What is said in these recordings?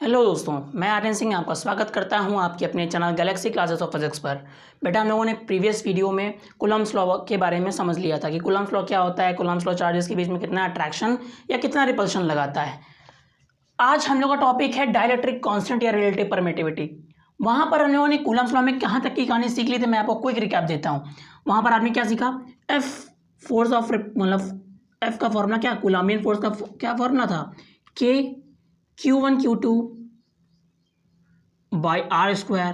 Hello दोस्तों, मैं आर्यन सिंह आपका स्वागत करता हूं आपके अपने channel Galaxy classes of physics पर। बेटा, हम लोगों ने प्रीवियस वीडियो में कूलम्ब्स लॉ के बारे में समझ लिया था कि कूलम्ब्स लॉ क्या होता है, कूलम्ब्स लॉ चार्जेस के बीच में कितना अट्रैक्शन या कितना रिपल्शन लगाता है। आज हम लोग का टॉपिक है डाइलेक्ट्रिक कांस्टेंट या रिलेटिव परमिटिविटी। वहाँ पर हम लोगों ने कूलम्ब्स लॉ में कहाँ तक की कहानी सीख ली थी, मैं आपको क्विक रिकैप देता हूँ। वहाँ पर आपने क्या सीखा, एफ फोर्स ऑफ मतलब एफ का फॉर्मूला क्या, कूलम्बियन फोर्स का क्या फॉर्मूला था, के Q1 Q2 by r square,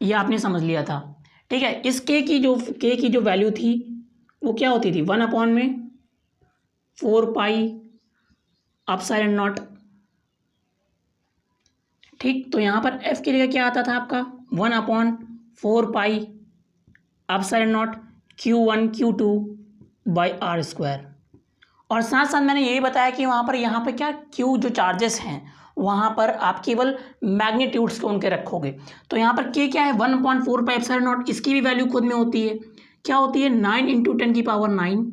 ये आपने समझ लिया था। ठीक है, इस के की जो वैल्यू थी वो क्या होती थी, 1 में 4 पाई अपसाइलन नॉट। ठीक, तो यहाँ पर एफ की जगह क्या आता था आपका, 1/4 pi epsilon nought Q1 Q2 by r square. और साथ साथ मैंने ये भी बताया कि वहाँ पर यहाँ पे क्या Q जो चार्जेस हैं वहाँ पर आप केवल मैग्नीट्यूड्स को उनके रखोगे। तो यहाँ पर K क्या है, 1/4 पाई एप्सिलॉन नॉट, इसकी भी वैल्यू खुद में होती है, क्या होती है, 9 × 10⁹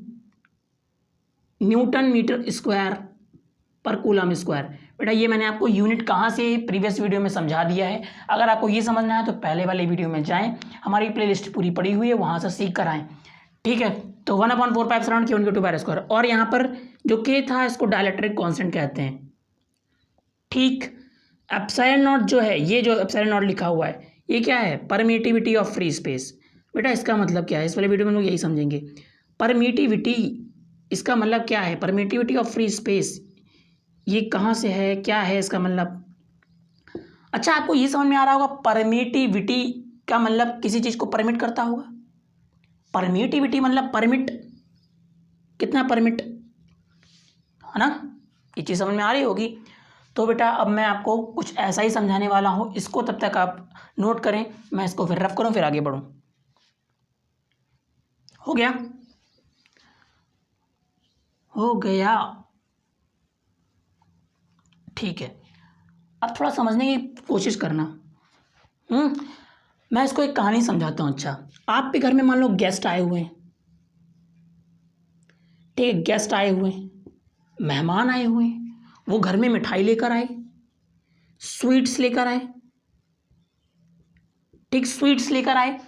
न्यूटन मीटर स्क्वायर पर कूलम स्क्वायर। बेटा, ये मैंने आपको यूनिट कहाँ से प्रीवियस वीडियो में समझा दिया है। अगर आपको ये समझना है तो पहले वाले वीडियो में जाएँ, हमारी प्लेलिस्ट पूरी पड़ी हुई है, वहाँ से सीख कर आएँ। ठीक है, तो 1/4 pi epsilon Q1 Q2 by square. और यहाँ पर जो K था इसको डाइलेक्ट्रिक कांस्टेंट कहते हैं। ठीक, एप्सिलॉन नॉट जो है, ये जो एप्सिलॉन नॉट लिखा हुआ है ये क्या है, परमिटिविटी ऑफ फ्री स्पेस। बेटा, इसका मतलब क्या है, इस वाले वीडियो में लोग यही समझेंगे। परमिटिविटी, इसका मतलब क्या है, परमिटिविटी ऑफ फ्री स्पेस, ये कहाँ से है, क्या है इसका मतलब। अच्छा, आपको ये समझ में आ रहा होगा, परमिटिविटी का मतलब किसी चीज़ को परमिट करता होगा। परमिटिविटी मतलब परमिट, कितना परमिट, है ना, ये चीज़ समझ में आ रही होगी। तो बेटा, अब मैं आपको कुछ ऐसा ही समझाने वाला हूँ, इसको तब तक आप नोट करें, मैं इसको फिर रफ करूँ फिर आगे बढ़ूँ। हो गया, हो गया, ठीक है। अब थोड़ा समझने की कोशिश करना। मैं इसको एक कहानी समझाता हूँ। अच्छा, आपके घर में मान लो गेस्ट आए हुए हैं, ठीक है, गेस्ट आए हुए हैं, मेहमान आए हुए हैं, वो घर में मिठाई लेकर आए, स्वीट्स लेकर आए। ठीक, स्वीट्स लेकर आए,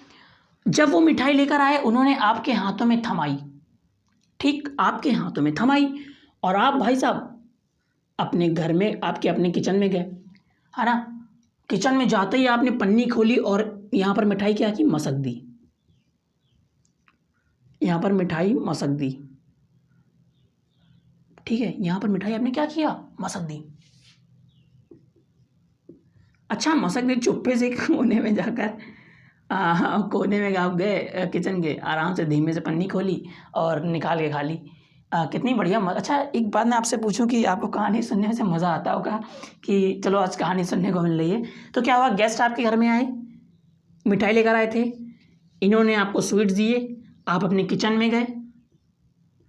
जब वो मिठाई लेकर आए उन्होंने आपके हाथों में थमाई। ठीक, आपके हाथों में थमाई, और आप भाई साहब अपने घर में, आपके अपने किचन में गए, है ना। किचन में जाते ही आपने पन्नी खोली और यहाँ पर मिठाई क्या की, मसक दी, यहाँ पर मिठाई मसक दी। ठीक है, यहाँ पर मिठाई आपने क्या किया, मसक दी। अच्छा, मसक दी, चुप्पे से कोने में जाकर कोने में आप गए, किचन गए, आराम से धीमे से पन्नी खोली और निकाल के खा ली। कितनी बढ़िया। अच्छा, एक बात मैं आपसे पूछूं कि आपको कहानी सुनने से मज़ा आता होगा कि चलो आज कहानी सुनने को मिल रही है। तो क्या हुआ, गेस्ट आपके घर में आए, मिठाई लेकर आए थे, इन्होंने आपको स्वीट्स दिए, आप अपने किचन में गए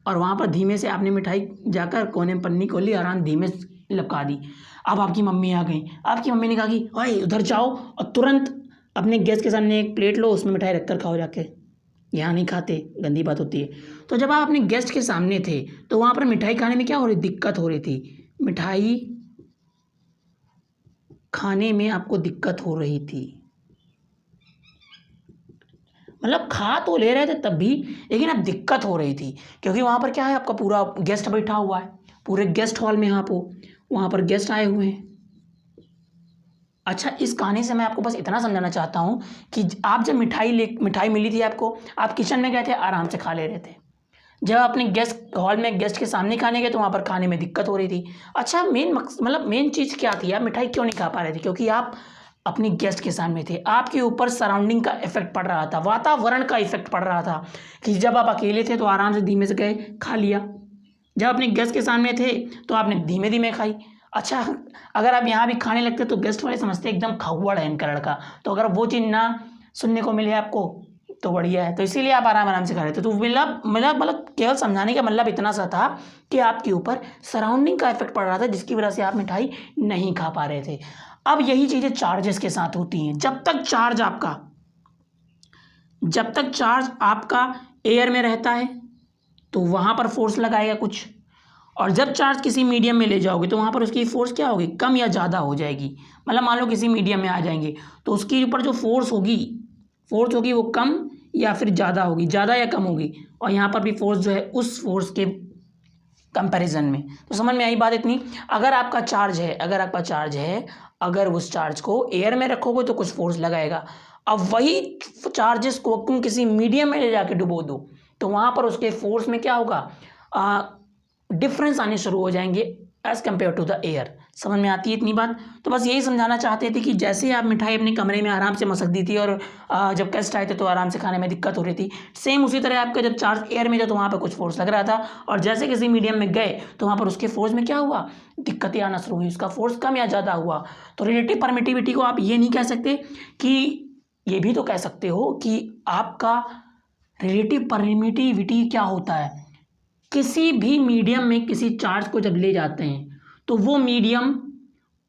और वहाँ पर धीमे से आपने मिठाई जाकर कोने में पन्नी खोली, आराम धीमे से लपका दी। अब आपकी मम्मी आ गई, आपकी मम्मी ने कहा कि ओए उधर जाओ और तुरंत अपने गेस्ट के सामने एक प्लेट लो, उसमें मिठाई रख कर खाओ जाके, यहाँ नहीं खाते, गंदी बात होती है। तो जब आप अपने गेस्ट के सामने थे तो वहाँ पर मिठाई खाने में क्या हो रही, दिक्कत हो रही थी, मिठाई खाने में आपको दिक्कत हो रही थी। मतलब खा तो ले रहे थे तब भी, लेकिन अब दिक्कत हो रही थी, क्योंकि वहाँ पर क्या है, आपका पूरा गेस्ट बैठा हुआ है, पूरे गेस्ट हॉल में आप हो, वहाँ पर गेस्ट आए हुए हैं। अच्छा, इस कहानी से मैं आपको बस इतना समझाना चाहता हूँ कि आप जब मिठाई मिली थी आपको, आप किचन में गए थे, आराम से खा ले रहे थे। जब अपने गेस्ट हॉल में गेस्ट के सामने खाने गए तो वहाँ पर खाने में दिक्कत हो रही थी। अच्छा, मेन चीज़ क्या थी, आप मिठाई क्यों नहीं खा पा रहे थे, क्योंकि आप अपने गेस्ट के सामने थे, आपके ऊपर सराउंडिंग का इफेक्ट पड़ रहा था, वातावरण का इफेक्ट पड़ रहा था, कि जब आप अकेले थे तो आराम से धीमे से गए खा लिया, जब अपने गेस्ट के सामने थे तो आपने धीमे धीमे खाई। अच्छा, अगर आप यहाँ भी खाने लगते तो गेस्ट वाले समझते एकदम खौड़ है इनका लड़का, तो अगर वो चीज़ ना सुनने को मिले आपको तो बढ़िया है, तो इसीलिए आप आराम आराम से खा रहे थे। तो मतलब केवल समझाने का मतलब इतना सा था कि आपके ऊपर सराउंडिंग का इफेक्ट पड़ रहा था, जिसकी वजह से आप मिठाई नहीं खा पा रहे थे। अब यही चीज़ें चार्जेस के साथ होती हैं। जब तक चार्ज आपका एयर में रहता है तो वहाँ पर फोर्स लगाएगा कुछ, और जब चार्ज किसी मीडियम में ले जाओगे तो वहाँ पर उसकी फोर्स क्या होगी, कम या ज़्यादा हो जाएगी। मतलब मान लो किसी मीडियम में आ जाएंगे तो उसके ऊपर जो फोर्स होगी वो कम या फिर ज़्यादा होगी, ज़्यादा या कम होगी। और यहाँ पर भी फोर्स जो है उस फोर्स के कंपैरिजन में। तो समझ में आई बात इतनी। अगर आपका चार्ज है अगर उस चार्ज को एयर में रखोगे तो कुछ फोर्स लगाएगा। अब वही चार्जेस को तुम किसी मीडियम में ले जाके डुबो दो तो वहाँ पर उसके फोर्स में क्या होगा, डिफरेंस आने शुरू हो जाएंगे as compare to the air. समझ में आती है इतनी बात। तो बस यही समझाना चाहते थे कि जैसे आप मिठाई अपने कमरे में आराम से मसक दी थी और जब गेस्ट आए थे तो आराम से खाने में दिक्कत हो रही थी, सेम उसी तरह आपका जब चार्ज एयर में था तो वहाँ पर कुछ फोर्स लग रहा था और जैसे किसी मीडियम में गए तो वहाँ पर उसके फोर्स में क्या हुआ, दिक्कतें आना शुरू हुई, उसका फोर्स कम या ज़्यादा हुआ। तो रिलेटिव परमिटिविटी को आप ये नहीं कह सकते कि, ये भी तो कह सकते हो कि आपका रिलेटिव परमिटिविटी क्या होता है, किसी भी मीडियम में किसी चार्ज को जब ले जाते हैं तो वो मीडियम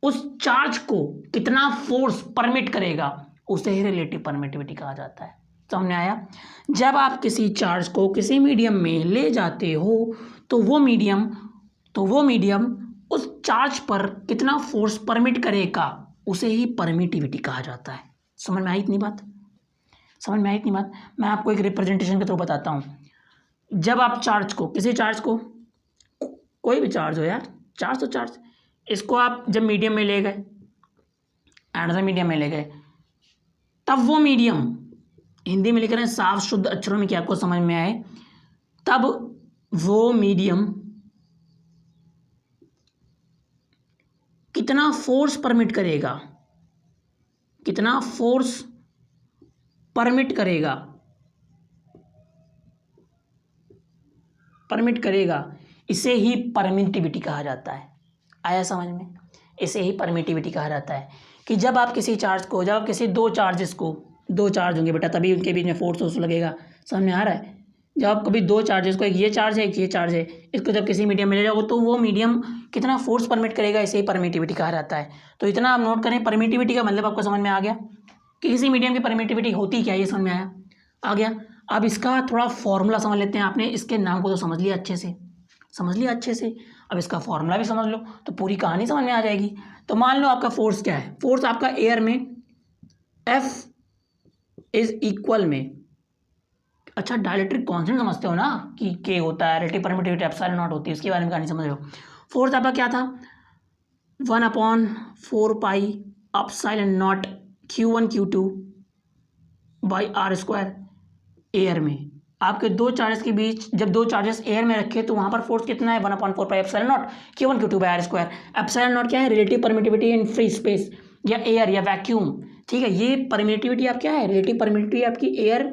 उस चार्ज को कितना फोर्स परमिट करेगा उसे ही रिलेटिव परमिटिविटी कहा जाता है। समझ में आया। जब आप किसी चार्ज को किसी मीडियम में ले जाते हो तो वो मीडियम उस चार्ज पर कितना फोर्स परमिट करेगा उसे ही परमिटिविटी कहा जाता है। समझ में आई इतनी बात। मैं आपको एक रिप्रेजेंटेशन के थ्रू बताता हूँ। जब आप किसी चार्ज को, कोई भी चार्ज हो यार, चार्ज इसको आप जब मीडियम में ले गए, अनदर मीडियम में ले गए, तब वो मीडियम, हिंदी में लिख रहे हैं साफ शुद्ध अक्षरों में कि आपको समझ में आए, तब वो मीडियम कितना फोर्स परमिट करेगा, इसे ही परमिटिविटी कहा जाता है। आया समझ में। इसे ही परमिटिविटी कहा जाता है कि जब आप किसी चार्ज को, जब आप किसी दो चार्ज होंगे बेटा तभी उनके बीच में फोर्स लगेगा। समझ में आ रहा है। जब आप कभी दो चार्जेस को, एक ये चार्ज है एक ये चार्ज है, इसको जब किसी मीडियम में ले जाओगे तो वो मीडियम कितना फोर्स परमिट करेगा, इसे ही परमिटिविटी कहा जाता है। तो इतना आप नोट करें, परमिटिविटी का मतलब आपको समझ में आ गया कि किसी मीडियम की परमिटिविटी होती क्या है, ये समझ में आ गया। अब इसका थोड़ा फॉर्मूला समझ लेते हैं। आपने इसके नाम को तो समझ लिया अच्छे से, अब इसका फॉर्मूला भी समझ लो तो पूरी कहानी समझ में आ जाएगी। तो मान लो आपका फोर्स क्या है, फोर्स आपका एयर में F इज इक्वल में, अच्छा डायइलेक्ट्रिक कांस्टेंट समझते हो ना कि K होता है, रिलेटिव परमिटिविटी एप्सिलॉन नॉट होती है, उसके बारे में कहानी समझ लो। फोर्स आपका क्या था, 1/4 pi epsilon nought Q1 Q2 by R² air में। आपके दो चार्जेस के बीच जब दो चार्जेस एयर में रखे तो वहाँ पर फोर्स कितना है, 1/4 pi epsilon nought Q1 Q2 by R²। Epsilon not क्या है, relative permittivity in free space या एयर या वैक्यूम। ठीक है, ये परमिटिविटी आप क्या है, रिलेटिव परमिटिविटी आपकी एयर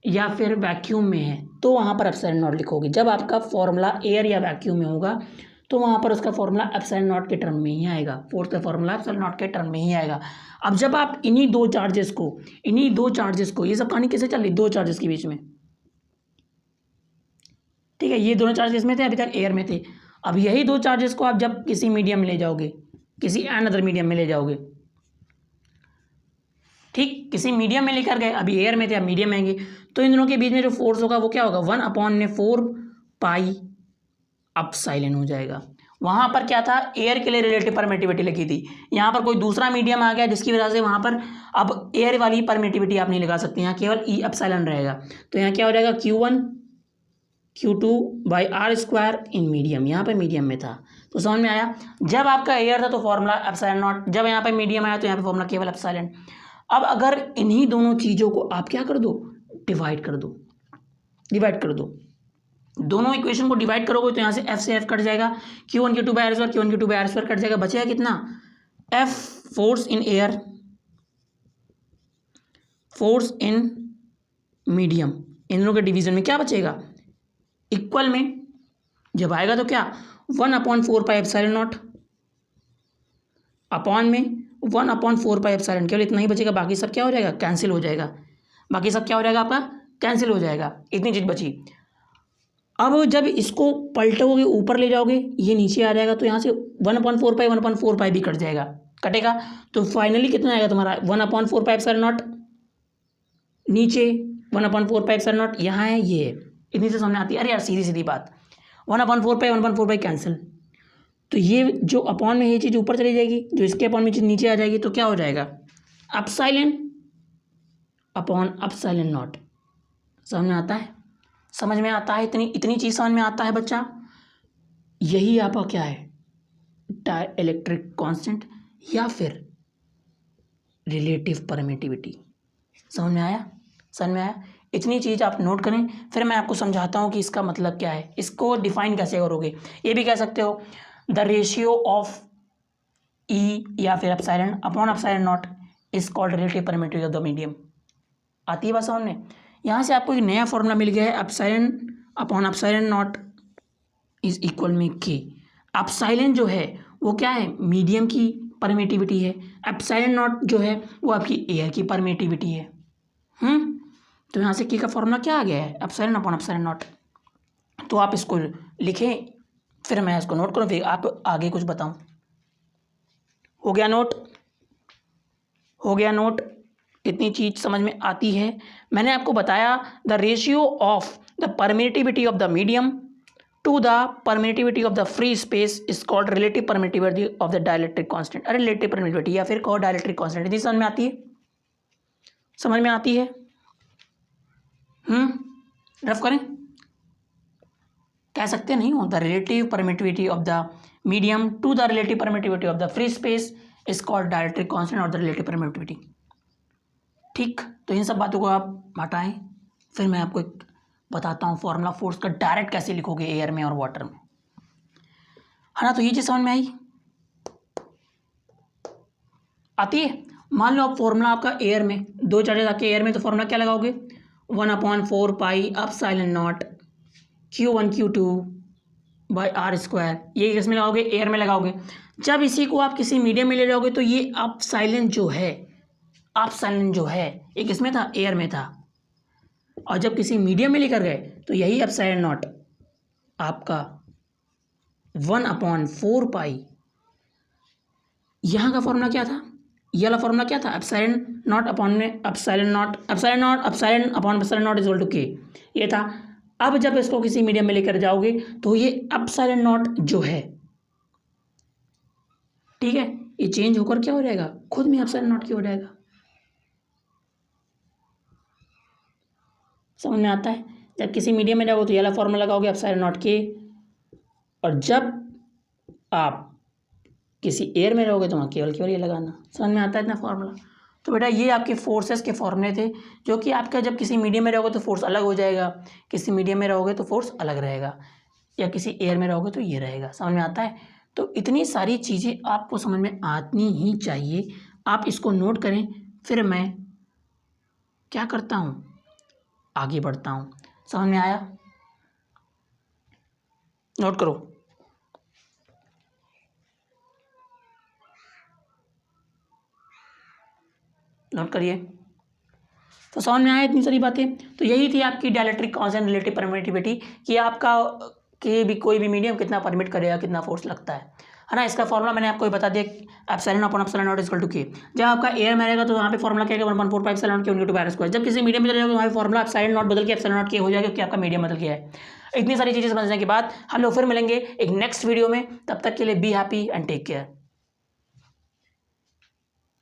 या फिर वैक्यूम में है तो वहाँ पर एप्सिलॉन नॉट लिखोगे। जब आपका फॉर्मूला एयर या वैक्यूम में होगा तो वहाँ पर उसका फॉर्मूला एप्सिलॉन नॉट के टर्म में ही आएगा, फोर्स का फॉर्मूला एप्सिलॉन नॉट के टर्म में ही आएगा। अब जब आप इन्हीं दो चार्जेस को ये सब कहानी कैसे चल रही, दो चार्जेस के बीच में, ठीक है, ये दोनों चार्जेस में थे, अभी तक एयर में थे। अब यही दो चार्जेस को आप जब किसी मीडियम में ले जाओगे, किसी अनदर मीडियम में ले जाओगे, ठीक, किसी मीडियम में लेकर गए, अभी एयर में थे अब मीडियम में आएंगे, तो इन दोनों के बीच में जो फोर्स होगा वो क्या होगा, 1/4 पाई एप्सिलॉन हो जाएगा। वहाँ पर क्या था, एयर के लिए रिलेटिव परमिटिविटी लिखी थी, यहाँ पर कोई दूसरा मीडियम आ गया जिसकी वजह से वहाँ पर अब एयर वाली परमिटिविटी आप नहीं लगा सकते, यहाँ केवल ई एप्सिलॉन रहेगा। तो यहाँ क्या हो जाएगा, Q1 Q2 by R² in medium, यहाँ पे मीडियम में था तो समझ में आया। जब आपका एयर था तो फॉर्मूला एप्सिलॉन नॉट, जब यहाँ पे मीडियम आया तो यहाँ पे फॉर्मूला केवल एप्सिलॉन। अब अगर इन्हीं दोनों चीज़ों को आप क्या कर दो, डिवाइड कर दो, दोनों इक्वेशन को डिवाइड करोगे तो यहाँ से F कट जाएगा, Q1 Q2 by R² cut जाएगा, बचेगा कितना, F force in air, force in medium, इन दोनों के डिवीजन में क्या बचेगा, इक्वल में जब आएगा तो क्या, 1/4 पाई एप्सिलॉन नॉट अपॉन में 1/4 पाई एप्सिलॉन, केवल इतना ही बचेगा, बाकी सब क्या हो जाएगा, कैंसिल हो जाएगा, आपका कैंसिल हो जाएगा, इतनी चीज़ बची। अब जब इसको पलटोगे ऊपर ले जाओगे ये नीचे आ जाएगा तो यहाँ से 1/4 पाई भी कटेगा तो फाइनली कितना आएगा तुम्हारा, 1/4 पाई एप्सिलॉन नॉट, नीचे 1/4 पाई एप्सिलॉन नॉट, यहाँ है ये, इतनी से सामने आती है। अरे यार सीधी बात, 1/4 पाई 1/4 पाई कैंसिल, तो ये जो अपॉन में ये चीज़ ऊपर चली जाएगी, जो इसके अपॉन में चीज़ नीचे आ जाएगी, तो क्या हो जाएगा एप्सिलॉन अपॉन एप्सिलॉन नॉट। समझ में आता है? समझ में आता है? इतनी चीज़ समझ में आता है बच्चा? यही आपका क्या है, डाइलेक्ट्रिक कांस्टेंट या फिर रिलेटिव परमिटिविटी। समझ में आया? समझ में आया? इतनी चीज़ आप नोट करें, फिर मैं आपको समझाता हूँ कि इसका मतलब क्या है, इसको डिफाइन कैसे करोगे। ये भी कह सकते हो द रेशियो ऑफ ई या फिर epsilon upon epsilon nought is called relative permittivity of the medium. आती है बात समझ में? यहाँ से आपको एक नया फॉर्मूला मिल गया है, epsilon upon epsilon nought is equal में के। एप्सिलॉन जो है वो क्या है, मीडियम की परमिटिविटी है, एप्सिलॉन नॉट जो है वो आपकी एयर की परमिटिविटी है। तो यहाँ से के का फॉर्मूला क्या आ गया है, एप्सिलॉन अपॉन एप्सिलॉन नॉट। तो आप इसको लिखें, फिर मैं इसको नोट करूँ, फिर आप आगे कुछ बताऊँ। हो गया नोट? हो गया नोट? इतनी चीज़ समझ में आती है। मैंने आपको बताया the ratio of the permittivity of the medium to the permittivity of the free space is called relative permittivity of the dielectric constant. अरे रिलेटिव परमिटिविटी या फिर कहो डाइलेक्ट्रिक कांस्टेंट, इतनी समझ में आती है? समझ में आती है? रफ करें, कह सकते नहीं हो, the relative permittivity of the medium to the relative permittivity of the free space is called dielectric constant और द रिलेटिव परमिटिविटी। ठीक, तो इन सब बातों को आप हटाएं, फिर मैं आपको एक बताता हूँ फॉर्मूला फोर्स का डायरेक्ट कैसे लिखोगे एयर में और वाटर में, है ना। तो ये चीज़ समझ में आई? आती है? मान लो आप फॉर्मूला आपका एयर में, दो चार्जेस आपके एयर में, तो फॉर्मूला क्या लगाओगे, 1/4 pi epsilon nought Q1 Q2 by r square. ये किस में लगाओगे, एयर में लगाओगे। जब इसी को आप किसी मीडियम में ले जाओगे तो ये एप्सिलॉन जो है, एप्सिलॉन जो है ये किस में था, एयर में था, और जब किसी मीडियम में लेकर गए तो यही एप्सिलॉन नॉट आपका 1/4 पाई, यहाँ का फॉर्मूला क्या था, ये वाला फॉर्मूला क्या था, एप्सिलॉन नॉट अपॉन में epsilon nought epsilon upon epsilon nought is equal to K, ये था। अब जब इसको किसी मीडियम में लेकर जाओगे तो ये एप्सिलॉन नॉट जो है, ठीक है, ये चेंज होकर क्या हो जाएगा, खुद में एप्सिलॉन नॉट क्या हो जाएगा। समझ में आता है? जब किसी मीडियम में जाओगे तो ये वाला फॉर्मूला लगाओगे एप्सिलॉन नॉट के, और जब आप किसी एयर में रहोगे तो वहाँ केवल ये लगाना। समझ में आता है इतना फॉर्मूला? तो बेटा ये आपके फोर्सेस के फॉर्मूले थे, जो कि आपका जब किसी मीडियम में रहोगे तो फोर्स अलग हो जाएगा, किसी मीडियम में रहोगे तो फोर्स अलग रहेगा, या किसी एयर में रहोगे तो ये रहेगा। समझ में आता है? तो इतनी सारी चीज़ें आपको समझ में आनी ही चाहिए। आप इसको नोट करें, फिर मैं क्या करता हूँ, आगे बढ़ता हूँ। समझ में आया? नोट करो। नोट करिए। तो समझ में आया इतनी सारी बातें? तो यही थी आपकी डाइलेक्ट्रिक कांस्टेंट रिलेटिव परमिटिविटी, कि आपका कि भी कोई भी मीडियम कितना परमिट करेगा, कितना फोर्स लगता है ना। इसका फॉर्मूला मैंने आपको बता दिया, epsilon upon epsilon nought is equal to K. जब आपका एयर में रहेगा तो वहाँ पे फॉर्मूला क्या है, 1/4 pi epsilon not Q bye square. जब किसी मीडियम में चले जाओगे वहाँ पे फॉर्मूला एप्सिलॉन नॉट बदल के एप्सिलॉन नॉट के हो जाएगा, क्योंकि आपका मीडियम बदल गया है। इतनी सारी चीज़ें समझने के बाद हम लोग फिर मिलेंगे एक नेक्स्ट वीडियो में। तब तक के लिए be happy and take care.